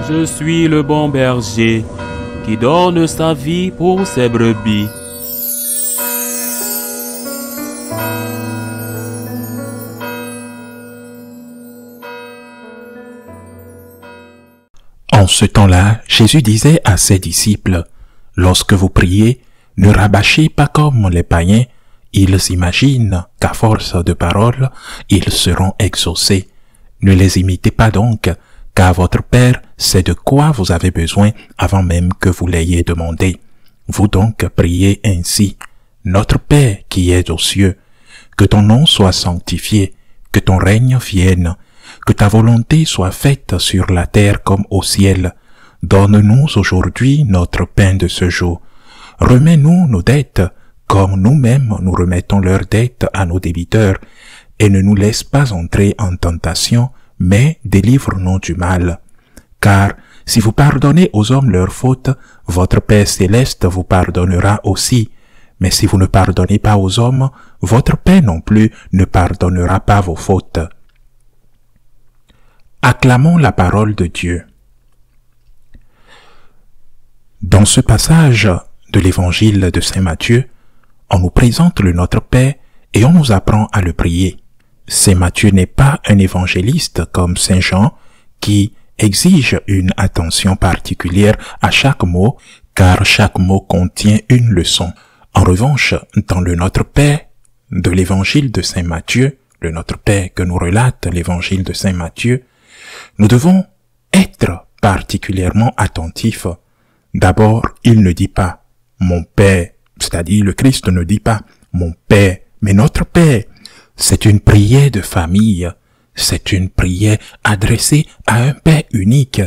Je suis le bon berger qui donne sa vie pour ses brebis. En ce temps-là, Jésus disait à ses disciples, « Lorsque vous priez, ne rabâchez pas comme les païens. Ils imaginent qu'à force de paroles, ils seront exaucés. Ne les imitez pas donc, car votre Père sait de quoi vous avez besoin avant même que vous l'ayez demandé. Vous donc priez ainsi, « Notre Père qui es aux cieux, que ton nom soit sanctifié, que ton règne vienne, que ta volonté soit faite sur la terre comme au ciel. Donne-nous aujourd'hui notre pain de ce jour. Remets-nous nos dettes, comme nous-mêmes nous remettons leurs dettes à nos débiteurs, et ne nous laisse pas entrer en tentation, mais délivre-nous du mal. Car si vous pardonnez aux hommes leurs fautes, votre Père céleste vous pardonnera aussi. Mais si vous ne pardonnez pas aux hommes, votre Père non plus ne pardonnera pas vos fautes. » Acclamons la parole de Dieu. Dans ce passage de l'évangile de Saint Matthieu, on nous présente le Notre Père et on nous apprend à le prier. Saint Matthieu n'est pas un évangéliste comme Saint Jean qui exige une attention particulière à chaque mot car chaque mot contient une leçon. En revanche, dans le Notre Père de l'évangile de Saint Matthieu, le Notre Père que nous relate l'évangile de Saint Matthieu, nous devons être particulièrement attentifs. D'abord, il ne dit pas « mon Père », c'est-à-dire le Christ ne dit pas « mon Père », mais « notre Père ». C'est une prière de famille, c'est une prière adressée à un Père unique,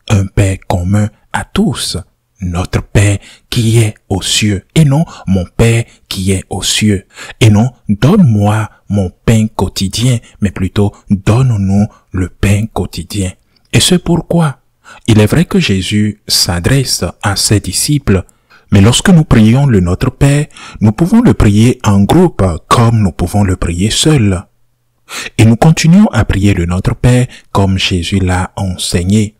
un Père commun à tous, notre Père qui est aux cieux, et non mon Père qui est aux cieux, et non donne-moi mon pain quotidien, mais plutôt donne-nous le pain quotidien. Et c'est pourquoi il est vrai que Jésus s'adresse à ses disciples, mais lorsque nous prions le Notre Père, nous pouvons le prier en groupe comme nous pouvons le prier seul. Et nous continuons à prier le Notre Père comme Jésus l'a enseigné.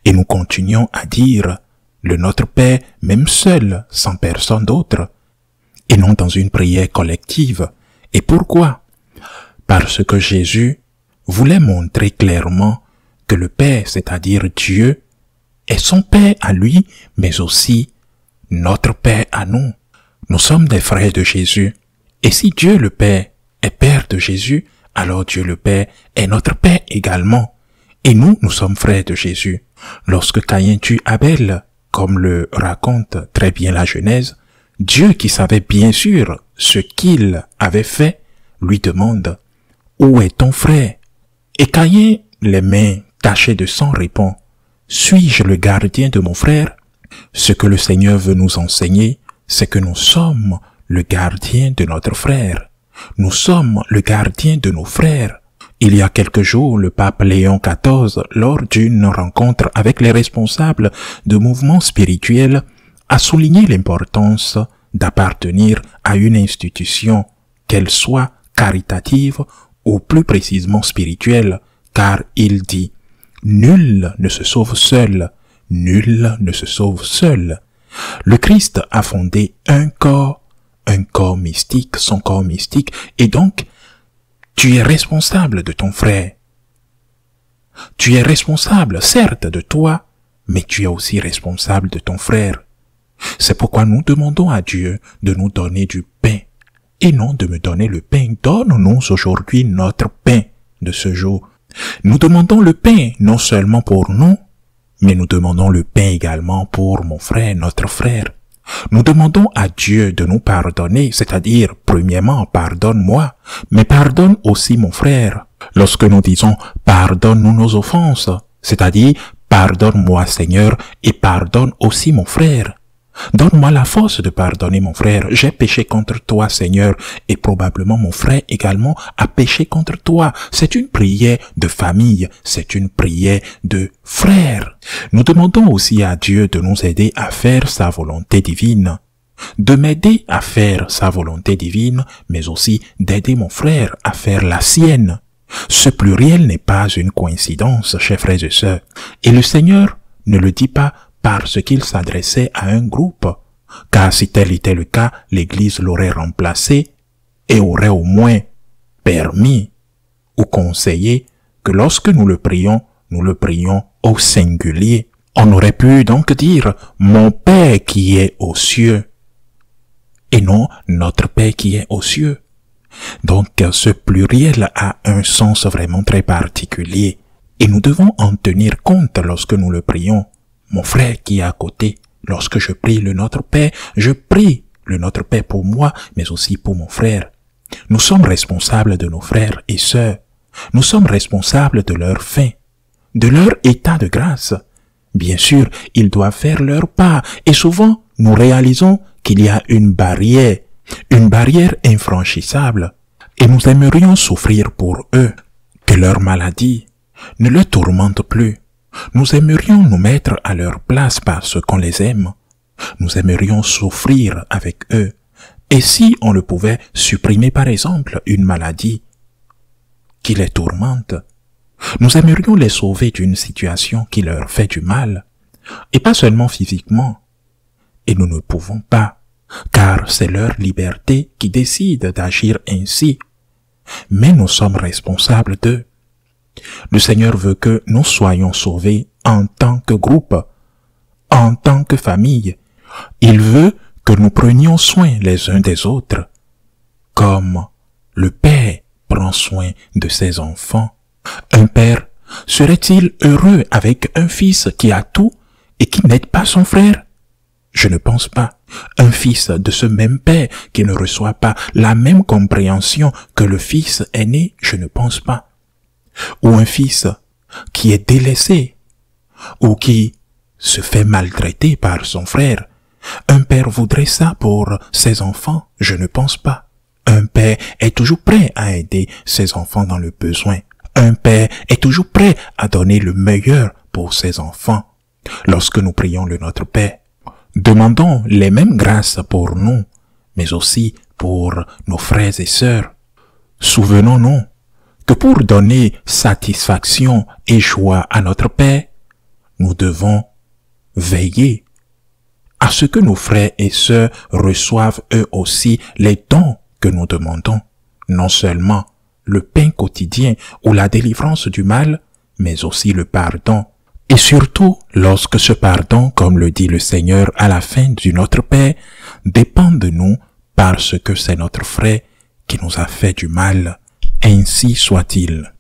Et nous continuons à dire le Notre Père même seul, sans personne d'autre, et non dans une prière collective. Et pourquoi? Parce que Jésus voulait montrer clairement que le Père, c'est-à-dire Dieu, est son Père à lui, mais aussi notre Père à nous. Nous sommes des frères de Jésus. Et si Dieu le Père est Père de Jésus, alors Dieu le Père est notre Père également. Et nous, nous sommes frères de Jésus. Lorsque Caïn tue Abel, comme le raconte très bien la Genèse, Dieu qui savait bien sûr ce qu'il avait fait, lui demande « Où est ton frère ?» Et Caïn, les mains tachées de sang, répond « Suis-je le gardien de mon frère ?» Ce que le Seigneur veut nous enseigner, c'est que nous sommes le gardien de notre frère. Nous sommes le gardien de nos frères. Il y a quelques jours, le pape Léon XIV, lors d'une rencontre avec les responsables de mouvements spirituels, a souligné l'importance d'appartenir à une institution, qu'elle soit caritative ou plus précisément spirituelle, car il dit « Nul ne se sauve seul, nul ne se sauve seul ». Le Christ a fondé un corps mystique, son corps mystique, et donc tu es responsable de ton frère. Tu es responsable, certes, de toi, mais tu es aussi responsable de ton frère. C'est pourquoi nous demandons à Dieu de nous donner du pain, et non de me donner le pain. Donne-nous aujourd'hui notre pain de ce jour. Nous demandons le pain non seulement pour nous, mais nous demandons le pain également pour mon frère, notre frère. Nous demandons à Dieu de nous pardonner, c'est-à-dire, premièrement, pardonne-moi, mais pardonne aussi mon frère. Lorsque nous disons pardonne-nous nos offenses, c'est-à-dire, pardonne-moi Seigneur et pardonne aussi mon frère. Donne-moi la force de pardonner mon frère. J'ai péché contre toi, Seigneur, et probablement mon frère également a péché contre toi. C'est une prière de famille, c'est une prière de frère. Nous demandons aussi à Dieu de nous aider à faire sa volonté divine, de m'aider à faire sa volonté divine, mais aussi d'aider mon frère à faire la sienne. Ce pluriel n'est pas une coïncidence, chers frères et sœurs, et le Seigneur ne le dit pas parce qu'il s'adressait à un groupe, car si tel était le cas, l'Église l'aurait remplacé et aurait au moins permis ou conseillé que lorsque nous le prions au singulier. On aurait pu donc dire « Mon Père qui est aux cieux » et non « Notre Père qui est aux cieux ». Donc ce pluriel a un sens vraiment très particulier et nous devons en tenir compte lorsque nous le prions. Mon frère qui est à côté, lorsque je prie le Notre Père, je prie le Notre Père pour moi, mais aussi pour mon frère. Nous sommes responsables de nos frères et sœurs. Nous sommes responsables de leur fin, de leur état de grâce. Bien sûr, ils doivent faire leur part et souvent nous réalisons qu'il y a une barrière infranchissable et nous aimerions souffrir pour eux, que leur maladie ne les tourmente plus. Nous aimerions nous mettre à leur place parce qu'on les aime. Nous aimerions souffrir avec eux. Et si on le pouvait supprimer par exemple une maladie qui les tourmente, nous aimerions les sauver d'une situation qui leur fait du mal, et pas seulement physiquement. Et nous ne pouvons pas, car c'est leur liberté qui décide d'agir ainsi. Mais nous sommes responsables d'eux. Le Seigneur veut que nous soyons sauvés en tant que groupe, en tant que famille. Il veut que nous prenions soin les uns des autres, comme le Père prend soin de ses enfants. Un père serait-il heureux avec un fils qui a tout et qui n'aide pas son frère? Je ne pense pas. Un fils de ce même père qui ne reçoit pas la même compréhension que le fils aîné, je ne pense pas. Ou un fils qui est délaissé ou qui se fait maltraiter par son frère. Un père voudrait ça pour ses enfants? Je ne pense pas. Un père est toujours prêt à aider ses enfants dans le besoin. Un père est toujours prêt à donner le meilleur pour ses enfants. Lorsque nous prions le Notre Père, demandons les mêmes grâces pour nous, mais aussi pour nos frères et sœurs. Souvenons-nous que pour donner satisfaction et joie à notre Père, nous devons veiller à ce que nos frères et sœurs reçoivent eux aussi les dons que nous demandons, non seulement le pain quotidien ou la délivrance du mal, mais aussi le pardon. Et surtout, lorsque ce pardon, comme le dit le Seigneur à la fin du Notre Père, dépend de nous parce que c'est notre frère qui nous a fait du mal. Ainsi soit-il.